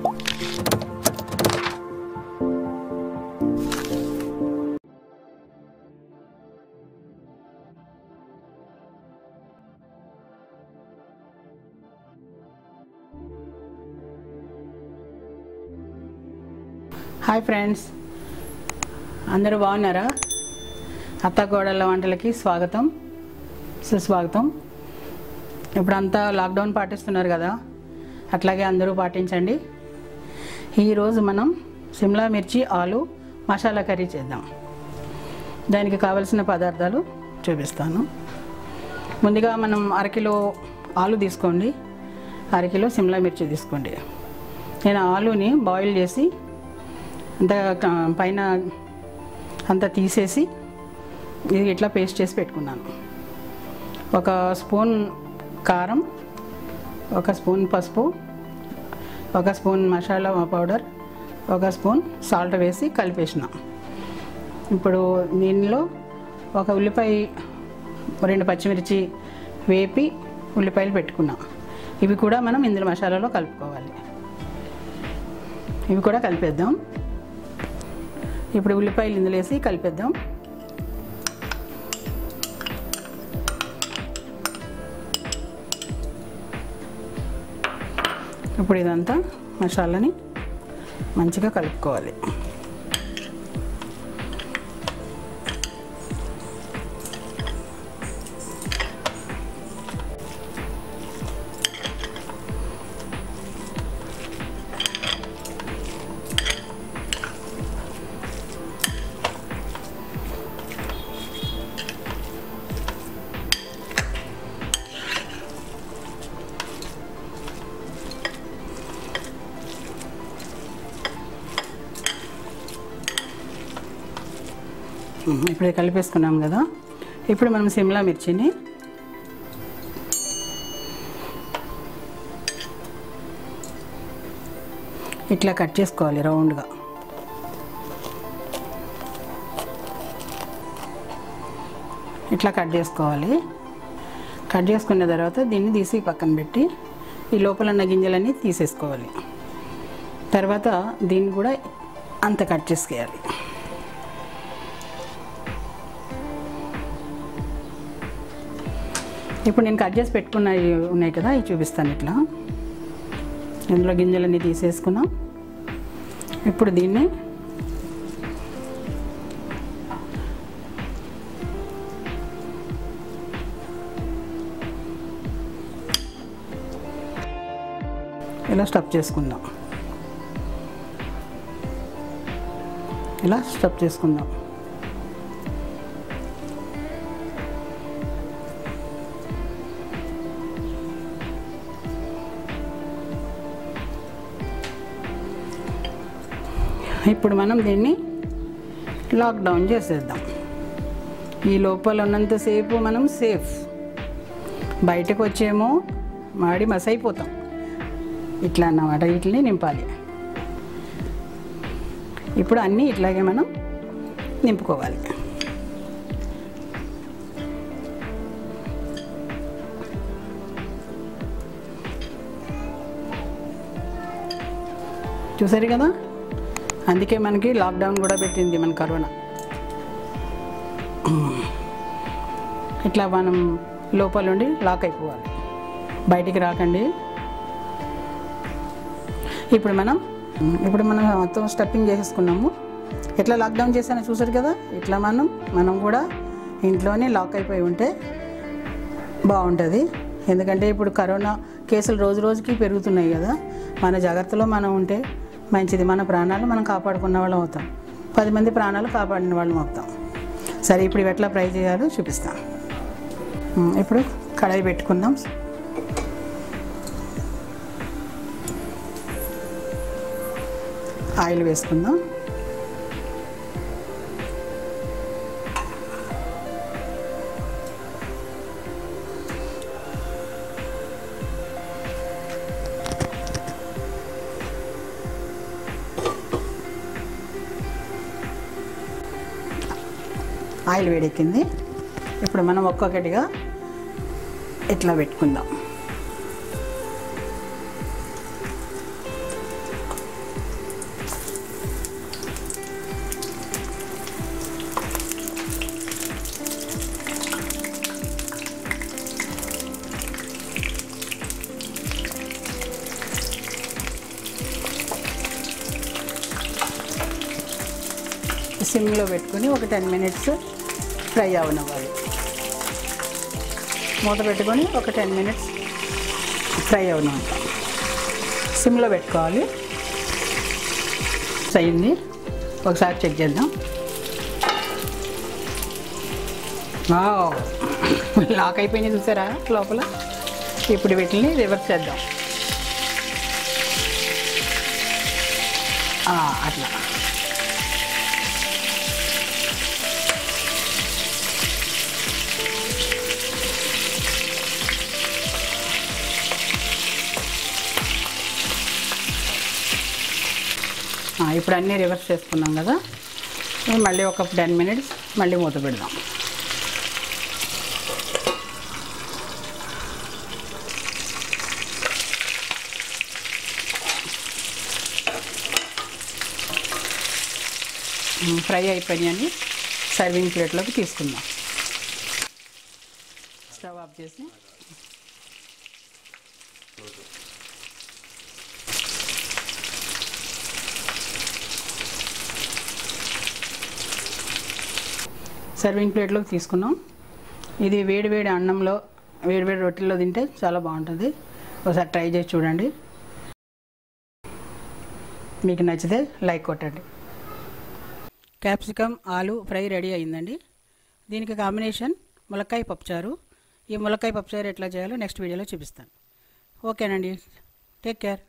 Hi friends, అందరూ బాగున్నారా? అత్త కోడళ్ళ వంటలకి స్వాగతం, సుస్వాగతం. ఇప్పుడంతా లాక్డౌన్ పాటిస్తున్నారు కదా, అట్లాగే అందరూ పాటించండి. ఈరోజు మనం సిమ్లా మిర్చి ఆలు మసాలా కర్రీ చేద్దాం. దానికి కావలసిన పదార్థాలు చూపిస్తాను. ముందుగా మనం అరకిలో ఆలు తీసుకోండి, అరకిలో సిమ్లా మిర్చి తీసుకోండి. నేను ఆలుని బాయిల్ చేసి పైన అంతా తీసేసి ఇది ఇట్లా పేస్ట్ చేసి పెట్టుకున్నాను. ఒక స్పూన్ కారం, ఒక స్పూన్ పసుపు, ఒక స్పూన్ మసాలా పౌడర్, ఒక స్పూన్ సాల్ట్ వేసి కలిపేసిన. ఇప్పుడు దీనిలో ఒక ఉల్లిపాయ, 2 పచ్చిమిర్చి వేపి ఉల్లిపాయలు పెట్టుకున్నా. ఇవి కూడా మనం ఇందులో మసాలాలో కలుపుకోవాలి. ఇవి కూడా కలిపేద్దాం. ఇప్పుడు ఉల్లిపాయలు ఇందులో వేసి కలిపేద్దాం. ఇప్పుడు ఇదంతా మసాలాని మంచిగా కలుపుకోవాలి. ఇప్పుడు కలిపేసుకున్నాం కదా. ఇప్పుడు మనం సిమ్లా మిర్చిని ఇట్లా కట్ చేసుకోవాలి రౌండ్గా. ఇట్లా కట్ చేసుకోవాలి. కట్ చేసుకున్న తర్వాత దీన్ని తీసి పక్కన పెట్టి ఈ లోపల ఉన్న గింజలన్నీ తీసేసుకోవాలి. తర్వాత దీన్ని కూడా అంత కట్ చేసుకోవాలి. ఇప్పుడు నేను కట్ చేసి పెట్టుకున్నవి ఉన్నాయి కదా, ఇవి చూపిస్తాను. ఇట్లా ఇందులో గింజలన్నీ తీసేసుకున్నాం. ఇప్పుడు దీన్ని ఇలా స్టఫ్ చేసుకుందాం. ఇలా స్టఫ్ చేసుకుందాం. ఇప్పుడు మనం దీన్ని లాక్డౌన్ చేసేద్దాం. ఈ లోపల ఉన్నంతసేపు మనం సేఫ్. బయటకు వచ్చేమో మాడి మసైపోతాం. ఇట్లా అన్నమాట, వీటిని నింపాలి. ఇప్పుడు అన్నీ ఇట్లాగే మనం నింపుకోవాలి. చూసారు కదా, అందుకే మనకి లాక్డౌన్ కూడా పెట్టింది మన కరోనా. ఇట్లా మనం లోపల నుండి లాక్ అయిపోవాలి, బయటికి రాకండి. ఇప్పుడు మనం మొత్తం స్టఫింగ్ చేసేసుకున్నాము. ఎట్లా లాక్డౌన్ చేసానో చూసారు కదా. ఇట్లా మనం కూడా ఇంట్లోనే లాక్ అయిపోయి ఉంటే బాగుంటుంది. ఎందుకంటే ఇప్పుడు కరోనా కేసులు రోజు రోజుకి పెరుగుతున్నాయి కదా. మన జాగ్రత్తలో మనం ఉంటే మంచిది. మన ప్రాణాలు మనం కాపాడుకున్న వాళ్ళం అవుతాం, 10 మంది ప్రాణాలు కాపాడిన వాళ్ళం అవుతాం. సరే, ఇప్పుడు ఇవి ఎట్లా ఫ్రై చేయాలో చూపిస్తాను. ఇప్పుడు కడాయి పెట్టుకుందాం. ఆయిల్ వేసుకుందాం. ఆయిల్ వేడెక్కింది. ఇప్పుడు మనం ఒక్కొక్కటిగా ఇట్లా పెట్టుకుందాం. సిమ్లో పెట్టుకొని ఒక 10 మినిట్స్ ఫ్రై అవనివ్వాలి. మూత పెట్టుకొని ఒక 10 మినిట్స్ ఫ్రై అవనివ్వాలి. సిమ్లో పెట్టుకోవాలి. అయింది, ఒకసారి చెక్ చేద్దాం. లాక్ అయిపోయినాయి చూసారా లోపల. ఇప్పుడు వీటిని రివర్స్ చేద్దాం. అట్లా ఇప్పుడు అన్నీ రివర్స్ చేసుకున్నాం కదా. మళ్ళీ ఒక 10 మినిట్స్ మళ్ళీ మూత పెడదాం. ఫ్రై అయిపోయాయని సర్వింగ్ ప్లేట్లోకి తీసుకుందాం. స్టవ్ ఆఫ్ చేసి సర్వింగ్ ప్లేట్లోకి తీసుకున్నాం. ఇది వేడివేడి అన్నంలో వేడివేడి రొట్టెల్లో తింటే చాలా బాగుంటుంది. ఒకసారి ట్రై చేసి చూడండి. మీకు నచ్చితే లైక్ కొట్టండి. క్యాప్సికమ్ ఆలు ఫ్రై రెడీ అయిందండి. దీనికి కాంబినేషన్ ములక్కాయ పప్పుచారు. ఈ ములక్కాయ పప్పుచారు ఎట్లా చేయాలో నెక్స్ట్ వీడియోలో చూపిస్తాను. ఓకేనండి, టేక్ కేర్.